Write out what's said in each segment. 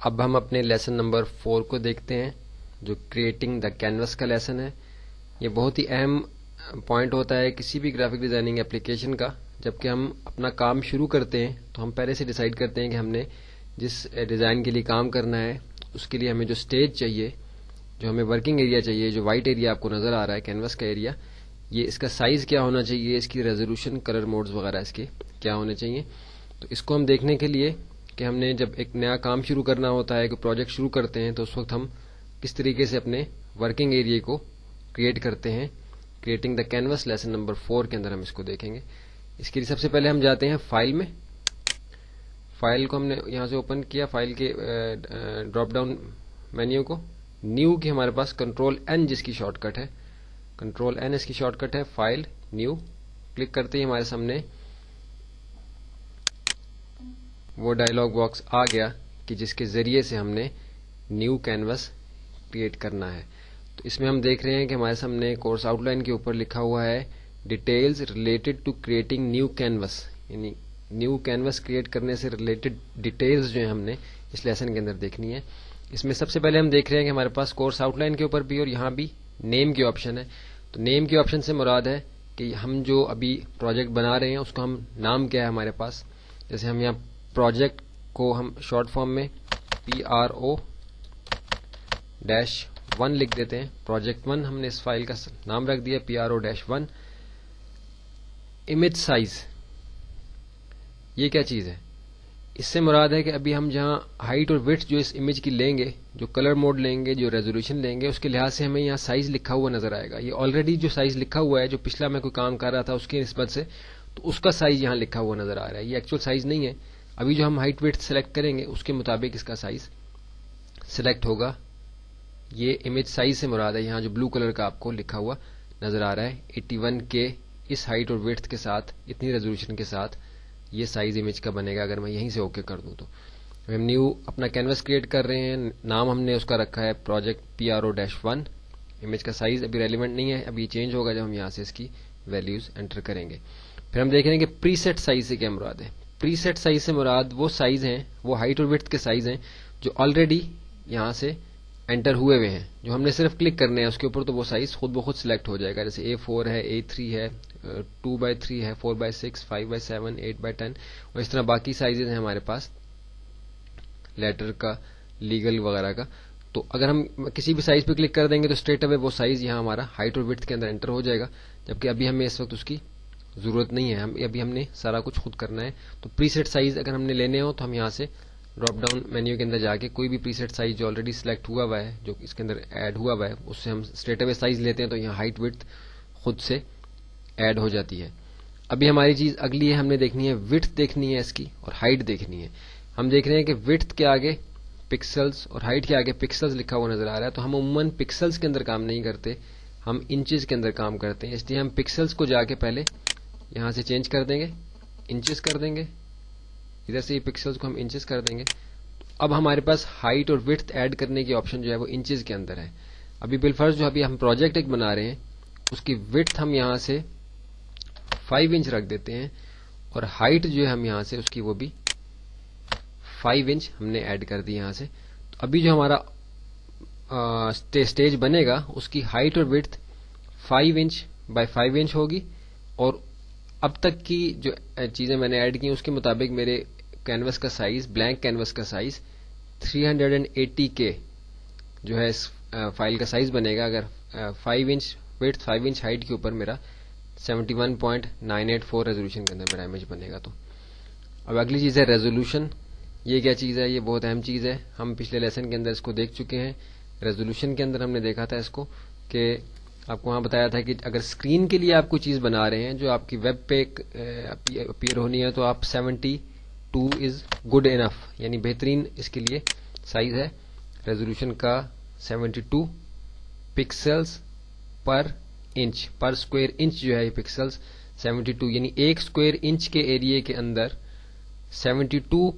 اب ہم اپنے لیسن نمبر 4 کو دیکھتے ہیں جو کریٹنگ دا کینوس کا لیسن ہے. یہ بہت ہی اہم پوائنٹ ہوتا ہے کسی بھی گرافک ڈیزائننگ اپلیکیشن کا. جب کہ ہم اپنا کام شروع کرتے ہیں تو ہم پہلے سے ڈیسائیڈ کرتے ہیں کہ ہم نے جس ڈیزائن کے لیے کام کرنا ہے اس کے لیے ہمیں جو اسٹیج چاہیے، جو ہمیں ورکنگ ایریا چاہیے، جو وائٹ ایریا آپ کو نظر آ رہا ہے کینوس کا ایریا، یہ اس کا سائز کیا ہونا چاہیے، اس کی ریزولوشن، کلر موڈز وغیرہ اس کے کیا ہونے چاہیے. تو اس کو ہم دیکھنے کے لیے کہ ہم نے جب ایک نیا کام شروع کرنا ہوتا ہے، کوئی پروجیکٹ شروع کرتے ہیں، تو اس وقت ہم کس طریقے سے اپنے ورکنگ ایریا کو کریٹ کرتے ہیں. Creating the canvas lesson number 4 کے اندر ہم اس کو دیکھیں گے. اس کے لیے سب سے پہلے ہم جاتے ہیں فائل میں. فائل کو ہم نے یہاں سے اوپن کیا، فائل کے ڈراپ ڈاؤن مینیو کو، نیو کی ہمارے پاس کنٹرول این جس کی شارٹ کٹ ہے، کنٹرول این اس کی شارٹ کٹ ہے. فائل نیو کلک کرتے ہی ہمارے سامنے وہ ڈائلاگ باکس آ گیا کہ جس کے ذریعے سے ہم نے نیو کینوس کریٹ کرنا ہے. تو اس میں ہم دیکھ رہے ہیں کہ ہمارے سامنے کورس آؤٹ لائن کے اوپر لکھا ہوا ہے details related to creating new canvas, یعنی نیو کینوس کریٹ کرنے سے ریلیٹڈ ڈیٹیلز جو ہیں ہم نے اس لیسن کے اندر دیکھنی ہے. اس میں سب سے پہلے ہم دیکھ رہے ہیں کہ ہمارے پاس کورس آؤٹ لائن کے اوپر بھی اور یہاں بھی نیم کی آپشن ہے. تو نیم کی آپشن سے مراد ہے کہ ہم جو ابھی پروجیکٹ بنا رہے ہیں اس کو ہم نام کیا ہے ہمارے پاس. جیسے ہم یہاں پروجیکٹ کو ہم شارٹ فارم میں PRO-1 لکھ دیتے ہیں. پروجیکٹ 1 ہم نے اس فائل کا نام رکھ دیا PRO-1. امیج سائز، یہ کیا چیز ہے؟ اس سے مراد ہے کہ ابھی ہم جہاں ہائٹ اور وڈتھ جو اس امیج کی لیں گے، جو کلر موڈ لیں گے، جو ریزولوشن لیں گے، اس کے لحاظ سے ہمیں یہاں سائز لکھا ہوا نظر آئے گا. یہ آلریڈی جو سائز لکھا ہوا ہے، جو پچھلا میں کوئی کام کر رہا تھا اس کی نسبت سے، تو اس کا سائز یہاں لکھا ہوا نظر آ رہا ہے. یہ ایکچوئل سائز نہیں ہے. ابھی جو ہم ہائٹ وڈتھ سلیکٹ کریں گے اس کے مطابق اس کا سائز سلیکٹ ہوگا. یہ امیج سائز سے مراد ہے. یہاں جو بلو کلر کا آپ کو لکھا ہوا نظر آ رہا ہے 81 کے اس ہائٹ اور وڈتھ کے ساتھ، اتنی ریزولوشن کے ساتھ یہ سائز امیج کا بنے گا. اگر میں یہیں سے اوکے کر دوں تو ہم نیو اپنا کینوس کریٹ کر رہے ہیں. نام ہم نے اس کا رکھا ہے پروجیکٹ PRO-1. امیج کا سائز ابھی ریلیونٹ نہیں ہے، ابھی یہ چینج ہوگا جب ہم یہاں سے اس کی ویلیوز انٹر کریں گے. پھر ہم دیکھ رہے ہیں کہ پری سیٹ سائز سے کیا مراد ہے. پری سیٹ سائز سے مراد وہ سائز ہیں، وہ ہائٹ اور وڈتھ کے سائز ہیں جو آلریڈی یہاں سے انٹر ہوئے ہوئے ہیں، جو ہم نے صرف کلک کرنے ہیں اس کے اوپر تو وہ سائز خود بخود سلیکٹ ہو جائے گا. جیسے A4 ہے، A3 ہے، 2x3 ہے، 4x6، 5x7، 8x10 اور اس طرح باقی سائزز ہیں ہمارے پاس لیٹر کا، لیگل وغیرہ کا. تو اگر ہم کسی بھی سائز پہ کلک کر دیں گے تو اسٹریٹ اوے وہ سائز یہاں ہمارا ہائٹ اور وڈتھ کے اندر انٹر ہو جائے گا. جبکہ ابھی ہمیں اس وقت اس کی ضرورت نہیں ہے، ابھی ہم نے سارا کچھ خود کرنا ہے. تو پری سیٹ سائز اگر ہم نے لینے ہو تو ہم یہاں سے ڈراپ ڈاؤن مینیو کے اندر جا کے کوئی بھی پری سیٹ سائز جو آلریڈی سلیکٹ ہوا ہوا ہے، جو اس کے اندر ایڈ ہوا ہوا ہے، اس سے ہم اسٹریٹ اوے سائز لیتے ہیں تو یہاں ہائٹ وڈتھ خود سے ایڈ ہو جاتی ہے. ابھی ہماری چیز اگلی ہے، ہم نے دیکھنی ہے وڈتھ دیکھنی ہے اس کی اور ہائٹ دیکھنی ہے. ہم دیکھ رہے ہیں کہ وڈتھ کے آگے پکسلز اور ہائٹ کے آگے پکسلز لکھا ہوا نظر آ رہا ہے. تو ہم عموماً پکسلز کے اندر کام نہیں کرتے، ہم انچز کے اندر کام کرتے ہیں. اس لیے ہم پکسلز کو جا کے پہلے یہاں سے چینج کر دیں گے، انچز کر دیں گے. ادھر سے یہ پکسلز کو ہم انچز کر دیں گے. اب ہمارے پاس ہائٹ اور وڈتھ ایڈ کرنے کی آپشن جو ہے وہ انچز کے اندر ہے. ابھی بالفرض جو ابھی ہم پروجیکٹ ایک بنا رہے ہیں اس کی وڈتھ ہم یہاں سے 5 انچ رکھ دیتے ہیں اور ہائٹ جو ہے ہم یہاں سے اس کی وہ بھی 5 انچ ہم نے ایڈ کر دی یہاں سے. تو ابھی جو ہمارا اسٹیج بنے گا اس کی ہائٹ اور وڈتھ 5 انچ بائی 5 انچ ہوگی. اور اب تک کی جو چیزیں میں نے ایڈ کی اس کے مطابق میرے کینوس کا سائز، بلینک کینوس کا سائز 380K جو ہے اس فائل کا سائز بنے گا. اگر 5 انچ وڈتھ 5 انچ ہائٹ کے اوپر میرا 71.984 ریزولوشن کے اندر میرا امیج بنے گا. تو اب اگلی چیز ہے ریزولوشن. یہ کیا چیز ہے؟ یہ بہت اہم چیز ہے. ہم پچھلے لیسن کے اندر اس کو دیکھ چکے ہیں. ریزولوشن کے اندر ہم نے دیکھا تھا اس کو کہ آپ کو وہاں بتایا تھا کہ اگر اسکرین کے لیے آپ کوئی چیز بنا رہے ہیں جو آپ کی ویب پہ اپیئر ہونی ہے تو آپ 72 از گڈ انف، یعنی بہترین اس کے لیے سائز ہے ریزولوشن کا 72 پکسلز پر انچ، پر اسکوائر انچ جو ہے یہ پکسلز 72، یعنی ایک اسکوائر انچ کے ایریے کے اندر 72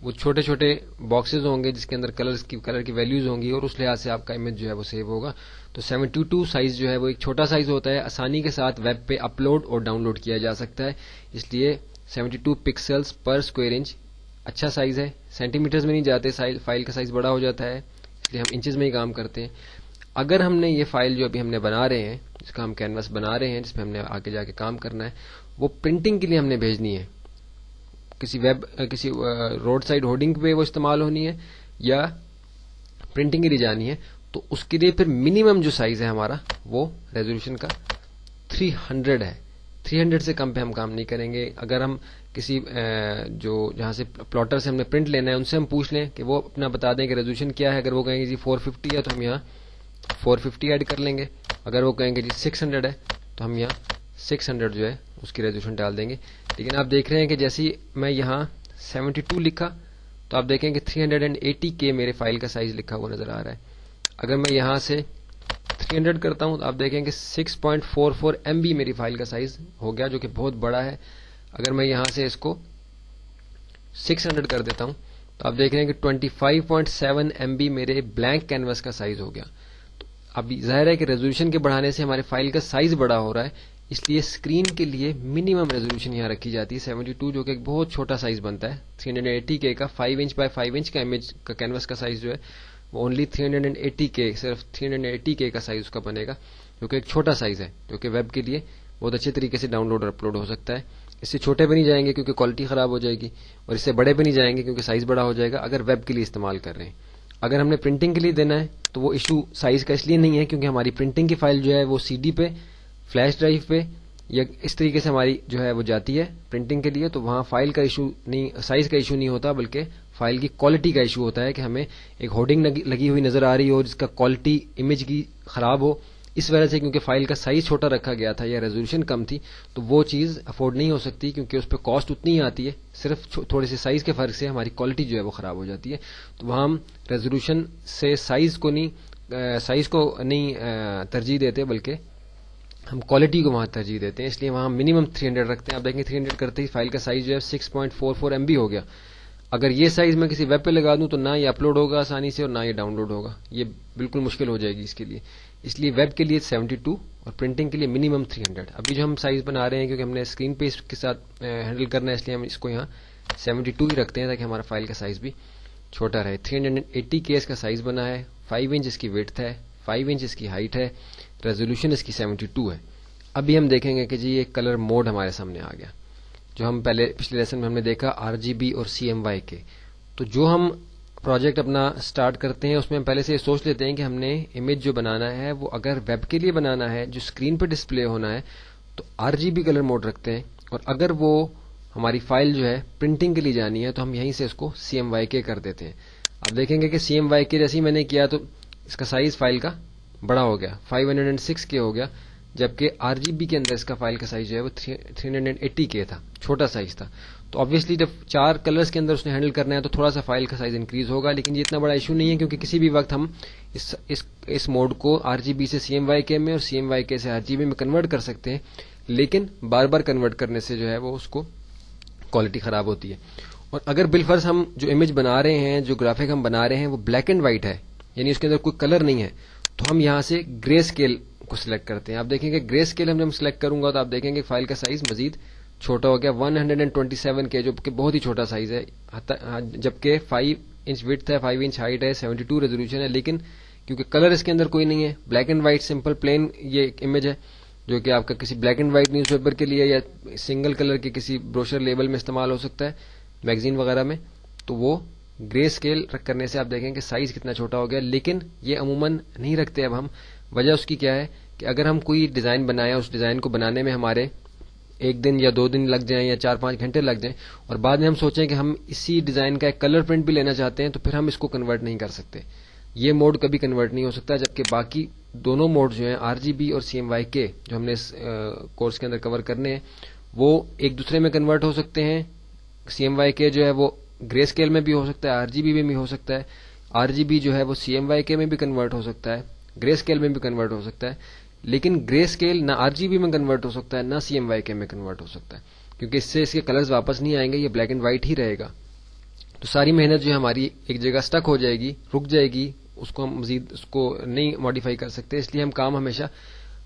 وہ چھوٹے چھوٹے باکسز ہوں گے جس کے اندر کلر کی ویلیوز ہوں گی اور اس لحاظ سے آپ کا امیج جو ہے وہ سیو ہوگا. تو 72 سائز جو ہے وہ ایک چھوٹا سائز ہوتا ہے، آسانی کے ساتھ ویب پہ اپلوڈ اور ڈاؤن لوڈ کیا جا سکتا ہے. اس لیے 72 پکسلز پر اسکوائر انچ اچھا سائز ہے، سینٹی میٹرز میں نہیں جاتے، فائل کا سائز بڑا ہو جاتا ہے، اس لیے ہم انچز میں ہی کام کرتے ہیں. اگر ہم نے یہ فائل جو ابھی ہم نے بنا رہے ہیں، جس کا ہم کینوس بنا رہے ہیں، جس میں ہم نے آگے جا کے کام کرنا ہے، وہ پرنٹنگ کے لیے ہم نے بھیجنی ہے، کسی روڈ سائڈ ہورڈنگ پہ وہ استعمال ہونی ہے یا پرنٹنگ کے لیے جانی ہے، تو اس کے لیے پھر منیمم جو سائز ہے ہمارا وہ ریزولوشن کا 300 ہے. 300 سے کم پہ ہم کام نہیں کریں گے. اگر ہم کسی جہاں سے پلاٹر سے ہم نے پرنٹ لینا ہے ان سے ہم پوچھ لیں کہ وہ اپنا بتا دیں کہ ریزولوشن کیا ہے. اگر وہ کہیں گے جی 450 ہے تو ہم یہاں 450 ایڈ کر لیں گے. اگر وہ کہیں گے جی 600 ہے تو ہم یہاں 600 جو ہے اس کی ریزولوشن ڈال دیں گے. لیکن آپ دیکھ رہے ہیں کہ جیسے میں یہاں 72 لکھا تو آپ دیکھیں کہ 380K میرے فائل کا سائز لکھا ہوا نظر آ رہا ہے. اگر میں یہاں سے 300 کرتا ہوں تو آپ دیکھیں کہ 6.44 MB میری فائل کا سائز ہو گیا، جو کہ بہت بڑا ہے. اگر میں یہاں سے اس کو 600 کر دیتا ہوں تو آپ دیکھ رہے ہیں کہ 25.7 MB میرے بلینک کینوس کا سائز ہو گیا. تو اب ظاہر ہے کہ ریزولوشن کے بڑھانے سے ہمارے فائل کا سائز بڑا ہو رہا ہے، اس لیے اسکرین کے لیے منیمم ریزولوشن یہاں رکھی جاتی ہے 72، جو کہ ایک بہت چھوٹا سائز بنتا ہے. 380K کا 5 انچ بائی 5 انچ کا امیج کا کینوس کا سائز جو ہے وہ اونلی 380K، صرف 380K کا سائز اس کا بنے گا، جو کہ ایک چھوٹا سائز ہے، جو کہ ویب کے لیے بہت اچھے طریقے سے ڈاؤن لوڈ اور اپلوڈ ہو سکتا ہے. اس سے چھوٹے پہ نہیں جائیں گے کیونکہ کوالٹی خراب ہو جائے گی، اور اس سے بڑے پہ نہیں جائیں گے کیونکہ سائز بڑا ہو جائے گا اگر ویب کے لیے استعمال کر رہے ہیں. اگر ہم نے پرنٹنگ کے لیے دینا ہے تو وہ ایشو سائز کا اس لیے نہیں ہے کیونکہ ہماری پرنٹنگ کی فائل جو ہے وہ CD پہ، فلیش ڈرائیو پہ یا اس طریقے سے ہماری جو ہے وہ جاتی ہے پرنٹنگ کے لیے، تو وہاں فائل کا ایشو نہیں، سائز کا ایشو نہیں ہوتا، بلکہ فائل کی کوالٹی کا ایشو ہوتا ہے کہ ہمیں ایک ہورڈنگ لگی ہوئی نظر آ رہی ہو جس کا کوالٹی امیج کی خراب ہو، اس وجہ سے کیونکہ فائل کا سائز چھوٹا رکھا گیا تھا یا ریزولوشن کم تھی تو وہ چیز افورڈ نہیں ہو سکتی کیونکہ اس پہ کاسٹ اتنی ہی آتی ہے، صرف تھوڑے سے سائز کے فرق سے ہماری کوالٹی جو ہے وہ خراب ہو جاتی ہے. تو وہاں ہم ریزولوشن سے سائز کو نہیں ترجیح دیتے بلکہ ہم کوالٹی کو وہاں ترجیح دیتے ہیں، اس لیے وہاں منیمم 300 رکھتے ہیں. آپ دیکھیں 300 کرتے ہی فائل کا سائز جو ہے 6.44 MB ہو گیا. اگر یہ سائز میں کسی ویب پہ لگا دوں تو نہ یہ اپلوڈ ہوگا آسانی سے اور نہ یہ ڈاؤن لوڈ ہوگا، یہ بالکل مشکل ہو جائے گی اس کے لیے. اس لیے ویب کے لیے 72 اور پرنٹنگ کے لیے منیمم 300. ابھی جو ہم سائز بنا رہے ہیں کیونکہ ہم نے اسکرین پہ اس کے ساتھ ہینڈل کرنا ہے، اس لیے ہم اس کو یہاں 72 ہی رکھتے ہیں تاکہ ہمارا فائل کا سائز بھی چھوٹا رہے. 380K اس کا سائز بنا ہے، 5 انچ اس کی ویڈتھ ہے، 5 انچ اس کی ہائٹ ہے، ریزولوشن اس کی 72 ہے. ابھی ہم دیکھیں گے کہ جی یہ کلر موڈ ہمارے سامنے آ گیا، جو ہم پچھلے لیسن میں ہم نے دیکھا RGB اور CMYK. تو جو ہم پروجیکٹ اپنا سٹارٹ کرتے ہیں اس میں ہم پہلے سے یہ سوچ لیتے ہیں کہ ہم نے امیج جو بنانا ہے وہ اگر ویب کے لیے بنانا ہے جو اسکرین پہ ڈسپلے ہونا ہے تو RGB کلر موڈ رکھتے ہیں، اور اگر وہ ہماری فائل جو ہے پرنٹنگ کے لیے جانی ہے تو ہم یہیں سے اس کو CMYK کر دیتے ہیں. آپ دیکھیں گے کہ CMYK جیسے ہی میں نے کیا تو اس کا سائز فائل کا بڑا ہو گیا، 506K ہو گیا، جبکہ RGB کے اندر اس کا فائل کا سائز جو ہے وہ 380K تھا، چھوٹا سائز تھا. تو آبویسلی جب 4 کلرز کے اندر اس نے ہینڈل کرنا ہے تو تھوڑا سا فائل کا سائز انکریز ہوگا، لیکن یہ اتنا بڑا ایشو نہیں ہے کیونکہ کسی بھی وقت ہم اس موڈ کو RGB سے CMYK میں اور CMYK سے RGB میں کنورٹ کر سکتے ہیں، لیکن بار بار کنورٹ کرنے سے جو ہے وہ اس کو کوالٹی خراب ہوتی ہے. اور اگر بالفرض ہم جو امیج بنا رہے ہیں، جو گرافک ہم بنا رہے ہیں وہ بلیک اینڈ وائٹ ہے، یعنی اس کے اندر کوئی کلر نہیں ہے، تو ہم یہاں سے گرے اسکیل کو سلیکٹ کرتے ہیں. آپ دیکھیں گے گرے اسکیل ہم سلیکٹ کروں گا تو آپ دیکھیں گے فائل کا سائز مزید چھوٹا ہو گیا، 127K، جو کہ بہت ہی چھوٹا سائز ہے، جبکہ 5 انچ وڈتھ ہے، 5 انچ ہائٹ ہے، 72 ریزولوشن ہے. لیکن کیونکہ کلر اس کے اندر کوئی نہیں ہے، black and white simple plain یہ امیج ہے جو کہ آپ کا کسی black and white news paper کے لیے یا سنگل کلر کے کسی بروشر لیبل میں استعمال ہو سکتا ہے، میگزین وغیرہ میں، تو وہ گرے اسکیل کرنے سے آپ دیکھیں کہ سائز کتنا چھوٹا ہو گیا. لیکن یہ عموماً نہیں رکھتے اب ہم، وجہ اس کی کیا ہے کہ اگر ہم کوئی ڈیزائن بنائیں، اس ڈیزائن کو بنانے میں ہمارے 1 دن یا 2 دن لگ جائیں یا 4-5 گھنٹے لگ جائیں، اور بعد میں ہم سوچیں کہ ہم اسی ڈیزائن کا ایک کلر پرنٹ بھی لینا چاہتے ہیں، تو پھر ہم اس کو کنورٹ نہیں کر سکتے. یہ موڈ کبھی کنورٹ نہیں ہو سکتا، جبکہ باقی دونوں موڈ جو ہیں RGB اور CMYK جو ہم نے اس کورس کے اندر کور کرنے ہیں وہ ایک دوسرے میں کنورٹ ہو سکتے ہیں. CMYK جو ہے وہ گرے اسکیل میں بھی ہو سکتا ہے، RGB میں بھی ہو سکتا ہے، RGB جو ہے وہ CMYK میں بھی کنورٹ ہو سکتا ہے، گرے اسکیل میں بھی کنورٹ ہو سکتا ہے. لیکن گرے اسکیل نہ RGB میں کنورٹ ہو سکتا ہے نہ CMYK میں کنورٹ ہو سکتا ہے، کیونکہ اس سے اس کے کلرز واپس نہیں آئیں گے، یہ بلیک اینڈ وائٹ ہی رہے گا. تو ساری محنت جو ہے ہماری ایک جگہ سٹک ہو جائے گی، رک جائے گی، اس کو ہم مزید اس کو نہیں ماڈیفائی کر سکتے. اس لیے ہم کام ہمیشہ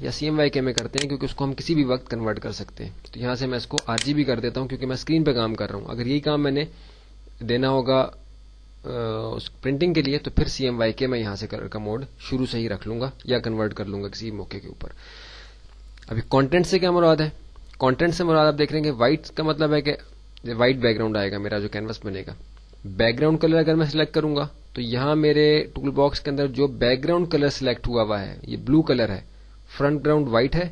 یا CMYK میں کرتے ہیں کیونکہ اس کو ہم کسی بھی وقت کنورٹ کر سکتے ہیں. تو یہاں سے میں اس کو RGB کر دیتا ہوں کیونکہ میں اسکرین پہ کام کر رہا ہوں. اگر یہی کام میں نے دینا ہوگا اس پرنٹنگ کے لیے تو پھر CMYK میں یہاں سے کلر کا موڈ شروع سے ہی رکھ لوں گا یا کنورٹ کر لوں گا کسی موقع کے اوپر. ابھی کانٹینٹ سے کیا مراد ہے؟ کانٹینٹ سے مراد آپ دیکھ رہے ہیں کہ وائٹ کا مطلب ہے کہ وائٹ بیک گراؤنڈ آئے گا میرا جو کینوس بنے گا. بیک گراؤنڈ کلر اگر میں سلیکٹ کروں گا تو یہاں میرے ٹول باکس کے اندر جو بیک گراؤنڈ کلر سلیکٹ ہوا ہے یہ بلو کلر ہے. فرنٹ گراؤنڈ وائٹ ہے,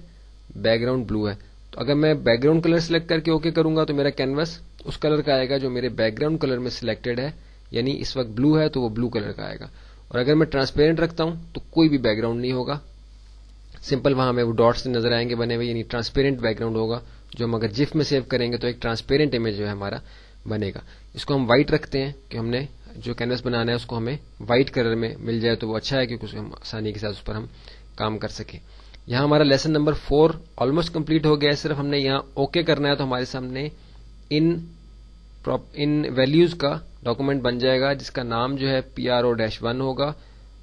بیک گراؤنڈ بلو ہے. تو اگر میں بیک گراؤنڈ کلر سلیکٹ کر کے اوکے کروں گا تو میرا کینوس اس کلر کا آئے گا جو میرے بیک گراؤنڈ کلر میں سلیکٹڈ ہے, یعنی اس وقت بلو ہے تو وہ بلو کلر کا آئے گا. اور اگر میں ٹرانسپیرنٹ رکھتا ہوں تو کوئی بھی بیک گراؤنڈ نہیں ہوگا, سمپل وہاں ہمیں وہ ڈاٹس نظر آئیں گے بنے ہوئے, یعنی ٹرانسپیرنٹ بیک گراؤنڈ ہوگا جو ہم اگر جف میں سیو کریں گے تو ایک ٹرانسپیرنٹ امیج جو ہے ہمارا بنے گا. اس کو ہم وائٹ رکھتے ہیں کہ ہم نے جو کینوس بنانا ہے اس کو ہمیں وائٹ کلر میں مل جائے تو وہ اچھا ہے کیونکہ ہم آسانی کے ساتھ اس پر ہم کام کر سکیں. یہاں ہمارا لیسن نمبر 4 آلموسٹ کمپلیٹ ہو گیا ہے. صرف ہم نے یہاں اوکے کرنا ہے تو ہمارے سامنے ان ویلیوز کا ڈاکومنٹ بن جائے گا جس کا نام جو ہے PRO-1 ہوگا.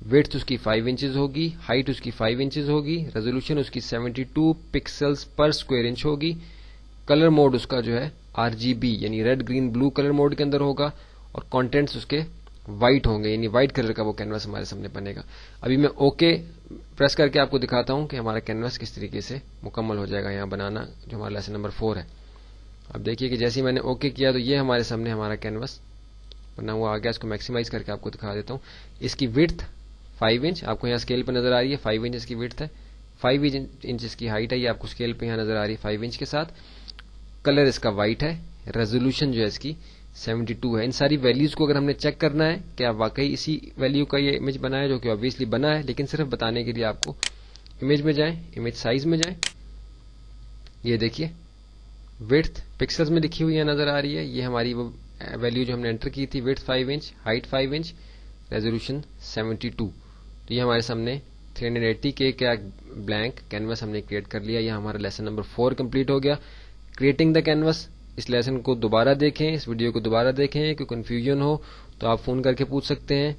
ویڈتھ اس کی 5 انچز ہوگی, ہائٹ اس کی 5 انچز ہوگی, ریزولوشن اس کی 72 پکسلز پر اسکوائر انچ ہوگی. کلر موڈ اس کا جو ہے RGB یعنی red green blue colour mode کے اندر ہوگا, اور کانٹینٹس اس کے وائٹ ہوں گے, یعنی وائٹ کلر کا وہ کینوس ہمارے سامنے بنے گا. ابھی میں اوکے پریس کر کے آپ کو دکھاتا ہوں کہ ہمارا کینوس کس طریقے سے مکمل ہو جائے گا یہاں بنانا جو ہمارا لیسن نمبر 4 ہے. اب دیکھیے کہ جیسے ہی میں نے اوکے کیا تو یہ ہمارے سامنے ہمارا کینوس بنا ہوا آ گیا. اس کو میکسیمائز کر کے آپ کو دکھا دیتا ہوں. اس کی وڈتھ 5 انچ آپ کو یہاں اسکیل پہ نظر آ رہی ہے, 5 انچ کی وڈتھ ہے, 5 انچ کی ہائٹ ہے, یہ آپ کو اسکیل پہ یہاں نظر آ رہی ہے 5 انچ کے ساتھ. کلر اس کا وائٹ ہے, ریزولوشن جو ہے اس کی 72 ہے. ان ساری ویلیوز کو اگر ہم نے چیک کرنا ہے کہ آپ واقعی اسی ویلیو کا یہ امیج بنا ہے جو کہ obviously بنا ہے, لیکن صرف بتانے کے لیے آپ کو امیج میں جائیں, امیج سائز میں جائیں. یہ دیکھیے وڈتھ پکسلز میں لکھی ہوئی ہے نظر آ رہی ہے, یہ ہماری وہ ویلیو جو ہم نے انٹر کی تھی. Width 5 inch, height 5 inch, resolution 72. تو یہ ہمارے سامنے 380K کا بلینک کینوس ہم نے کریٹ کر لیا. یہ ہمارا لیسن نمبر 4 کمپلیٹ ہو گیا. کریٹنگ دا کینوس, اس لیسن کو دوبارہ دیکھیں, اس ویڈیو کو دوبارہ دیکھیں, کہ کنفیوژن ہو تو آپ فون کر کے پوچھ سکتے ہیں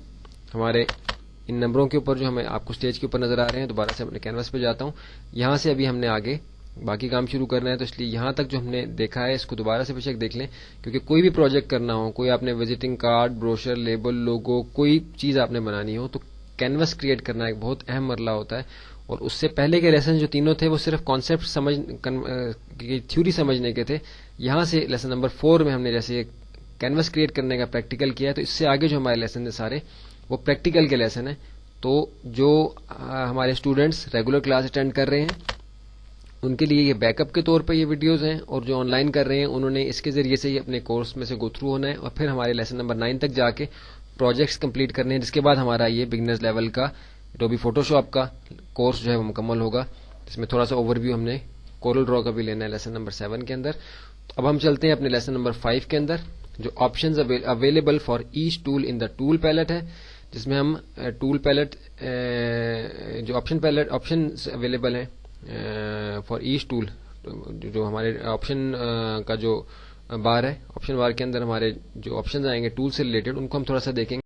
ہمارے ان نمبروں کے اوپر جو ہمیں آپ کو اسٹیج کے اوپر نظر آ رہے ہیں. دوبارہ سے اپنے کینوس پہ جاتا ہوں. یہاں سے ابھی ہم نے آگے باقی کام شروع کرنا ہے, تو اس لیے یہاں تک جو ہم نے دیکھا ہے اس کو دوبارہ سے بیشک دیکھ لیں, کیونکہ کوئی بھی پروجیکٹ کرنا ہو, کوئی آپ نے وزٹنگ کارڈ, بروشر, لیبل, لوگو, کوئی چیز آپ نے بنانی ہو تو کینوس کریٹ کرنا ایک بہت اہم مرحلہ ہوتا ہے. اور اس سے پہلے کے لیسن جو تینوں تھے وہ صرف کانسیپٹ تھیوری سمجھنے کے تھے. یہاں سے لیسن نمبر 4 میں ہم نے جیسے کینوس کریٹ کرنے کا پریکٹیکل کیا ہے, تو اس سے آگے جو ہمارے لیسن ہیں سارے وہ پریکٹیکل کے لیسن ہیں. تو جو ہمارے اسٹوڈنٹس ریگولر کلاس اٹینڈ کر رہے ہیں ان کے لیے یہ بیک اپ کے طور پہ یہ ویڈیوز ہیں, اور جو آن لائن کر رہے ہیں انہوں نے اس کے ذریعے سے ہی اپنے کورس میں سے گو تھرو ہونا ہے, اور پھر ہمارے لیسن نمبر 9 تک جا کے پروجیکٹس کمپلیٹ کرنے ہیں, جس کے بعد ہمارا یہ بگنرز لیول کا اڈوبی فوٹو شاپ کا کورس جو ہے وہ مکمل ہوگا, جس میں تھوڑا سا اوور ویو ہم نے کورل ڈرا کا بھی لینا ہے لیسن نمبر 7 کے اندر. اب ہم چلتے ہیں اپنے لیسن نمبر 5 کے اندر, جو options available for each tool in the tool palette ہے, جس میں ہم ٹول پیلٹ جو آپشنز اویلیبل ہیں فار ایچ ٹول, جو ہمارے آپشن کا جو بار ہے, آپشن بار کے اندر ہمارے جو آپشنز آئیں گے ٹول سے ریلیٹڈ ان کو ہم تھوڑا سا دیکھیں گے.